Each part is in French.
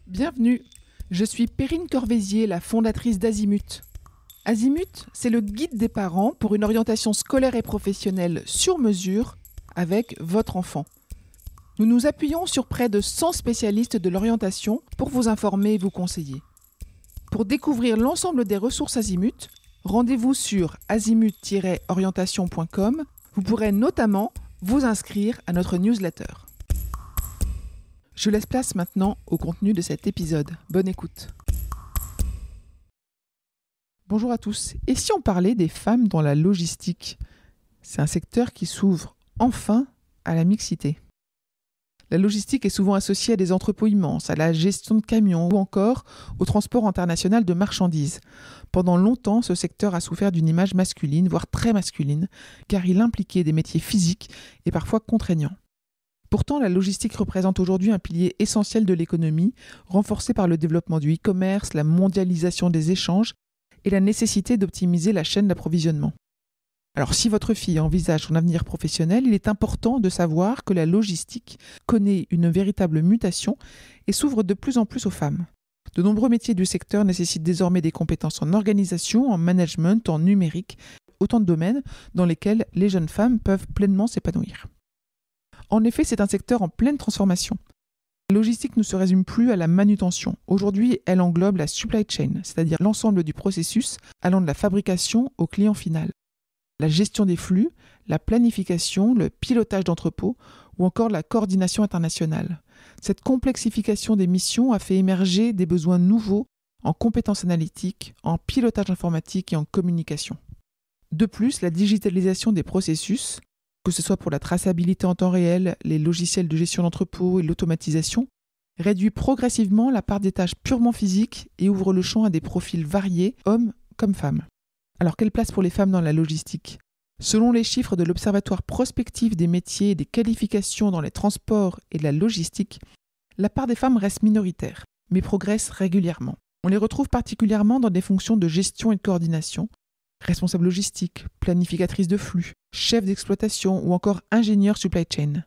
Bienvenue, je suis Perrine Corvézier, la fondatrice d'Azimut. Azimut, c'est le guide des parents pour une orientation scolaire et professionnelle sur mesure avec votre enfant. Nous nous appuyons sur près de 100 spécialistes de l'orientation pour vous informer et vous conseiller. Pour découvrir l'ensemble des ressources Azimut, rendez-vous sur azimut-orientation.com. Vous pourrez notamment vous inscrire à notre newsletter. Je laisse place maintenant au contenu de cet épisode. Bonne écoute. Bonjour à tous. Et si on parlait des femmes dans la logistique ? C'est un secteur qui s'ouvre enfin à la mixité. La logistique est souvent associée à des entrepôts immenses, à la gestion de camions ou encore au transport international de marchandises. Pendant longtemps, ce secteur a souffert d'une image masculine, voire très masculine, car il impliquait des métiers physiques et parfois contraignants. Pourtant, la logistique représente aujourd'hui un pilier essentiel de l'économie, renforcé par le développement du e-commerce, la mondialisation des échanges et la nécessité d'optimiser la chaîne d'approvisionnement. Alors, si votre fille envisage son avenir professionnel, il est important de savoir que la logistique connaît une véritable mutation et s'ouvre de plus en plus aux femmes. De nombreux métiers du secteur nécessitent désormais des compétences en organisation, en management, en numérique, autant de domaines dans lesquels les jeunes femmes peuvent pleinement s'épanouir. En effet, c'est un secteur en pleine transformation. La logistique ne se résume plus à la manutention. Aujourd'hui, elle englobe la supply chain, c'est-à-dire l'ensemble du processus allant de la fabrication au client final. La gestion des flux, la planification, le pilotage d'entrepôts ou encore la coordination internationale. Cette complexification des missions a fait émerger des besoins nouveaux en compétences analytiques, en pilotage informatique et en communication. De plus, la digitalisation des processus, que ce soit pour la traçabilité en temps réel, les logiciels de gestion d'entrepôt et l'automatisation, réduit progressivement la part des tâches purement physiques et ouvre le champ à des profils variés, hommes comme femmes. Alors, quelle place pour les femmes dans la logistique ? Selon les chiffres de l'Observatoire prospectif des métiers et des qualifications dans les transports et la logistique, la part des femmes reste minoritaire, mais progresse régulièrement. On les retrouve particulièrement dans des fonctions de gestion et de coordination, responsable logistique, planificatrice de flux, chef d'exploitation ou encore ingénieur supply chain.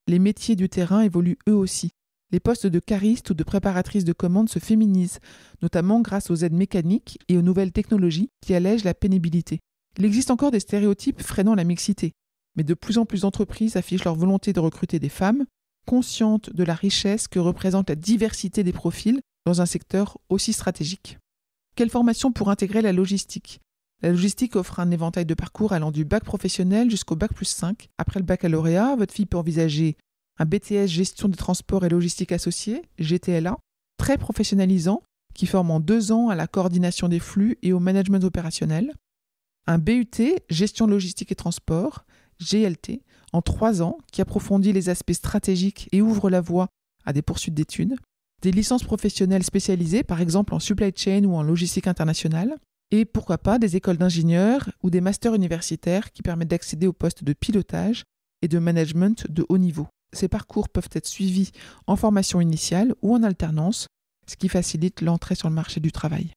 Les métiers du terrain évoluent eux aussi. Les postes de cariste ou de préparatrice de commandes se féminisent, notamment grâce aux aides mécaniques et aux nouvelles technologies qui allègent la pénibilité. Il existe encore des stéréotypes freinant la mixité, mais de plus en plus d'entreprises affichent leur volonté de recruter des femmes, conscientes de la richesse que représente la diversité des profils dans un secteur aussi stratégique. Quelle formation pour intégrer la logistique ? La logistique offre un éventail de parcours allant du bac professionnel jusqu'au bac+5. Après le baccalauréat, votre fille peut envisager un BTS Gestion des transports et logistique associée, GTLA, très professionnalisant, qui forme en 2 ans à la coordination des flux et au management opérationnel. Un BUT Gestion logistique et transport, GLT, en 3 ans, qui approfondit les aspects stratégiques et ouvre la voie à des poursuites d'études. Des licences professionnelles spécialisées, par exemple en supply chain ou en logistique internationale. Et pourquoi pas des écoles d'ingénieurs ou des masters universitaires qui permettent d'accéder aux postes de pilotage et de management de haut niveau. Ces parcours peuvent être suivis en formation initiale ou en alternance, ce qui facilite l'entrée sur le marché du travail.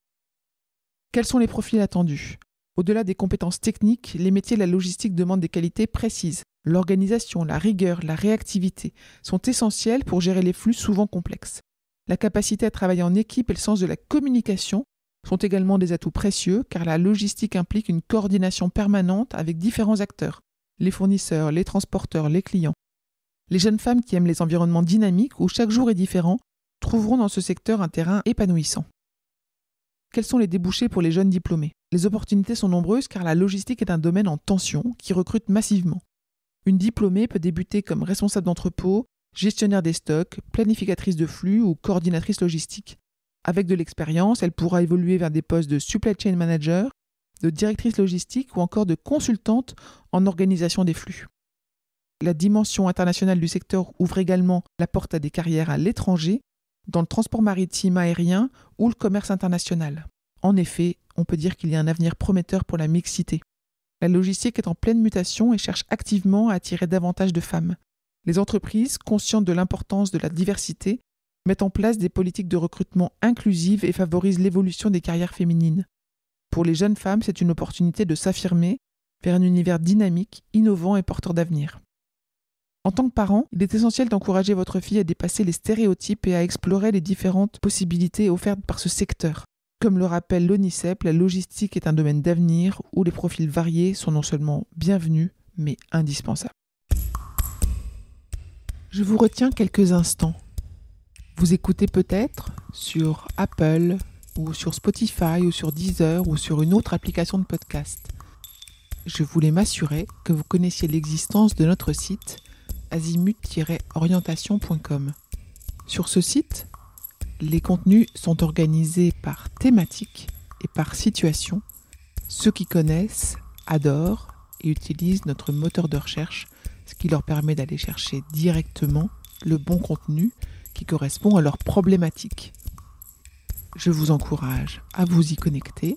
Quels sont les profils attendus ? Au-delà des compétences techniques, les métiers de la logistique demandent des qualités précises. L'organisation, la rigueur, la réactivité sont essentiels pour gérer les flux souvent complexes. La capacité à travailler en équipe et le sens de la communication sont également des atouts précieux car la logistique implique une coordination permanente avec différents acteurs, les fournisseurs, les transporteurs, les clients. Les jeunes femmes qui aiment les environnements dynamiques où chaque jour est différent trouveront dans ce secteur un terrain épanouissant. Quels sont les débouchés pour les jeunes diplômés ? Les opportunités sont nombreuses car la logistique est un domaine en tension qui recrute massivement. Une diplômée peut débuter comme responsable d'entrepôt, gestionnaire des stocks, planificatrice de flux ou coordinatrice logistique. Avec de l'expérience, elle pourra évoluer vers des postes de supply chain manager, de directrice logistique ou encore de consultante en organisation des flux. La dimension internationale du secteur ouvre également la porte à des carrières à l'étranger, dans le transport maritime aérien ou le commerce international. En effet, on peut dire qu'il y a un avenir prometteur pour la mixité. La logistique est en pleine mutation et cherche activement à attirer davantage de femmes. Les entreprises, conscientes de l'importance de la diversité, mettent en place des politiques de recrutement inclusives et favorisent l'évolution des carrières féminines. Pour les jeunes femmes, c'est une opportunité de s'affirmer vers un univers dynamique, innovant et porteur d'avenir. En tant que parent, il est essentiel d'encourager votre fille à dépasser les stéréotypes et à explorer les différentes possibilités offertes par ce secteur. Comme le rappelle l'ONICEP, la logistique est un domaine d'avenir où les profils variés sont non seulement bienvenus, mais indispensables. Je vous retiens quelques instants. Vous écoutez peut-être sur Apple ou sur Spotify ou sur Deezer ou sur une autre application de podcast. Je voulais m'assurer que vous connaissiez l'existence de notre site azimut-orientation.com. Sur ce site, les contenus sont organisés par thématique et par situation. Ceux qui connaissent adorent et utilisent notre moteur de recherche, ce qui leur permet d'aller chercher directement le bon contenu qui correspond à leur problématique. Je vous encourage à vous y connecter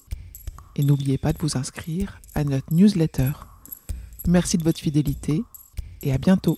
et n'oubliez pas de vous inscrire à notre newsletter. Merci de votre fidélité et à bientôt.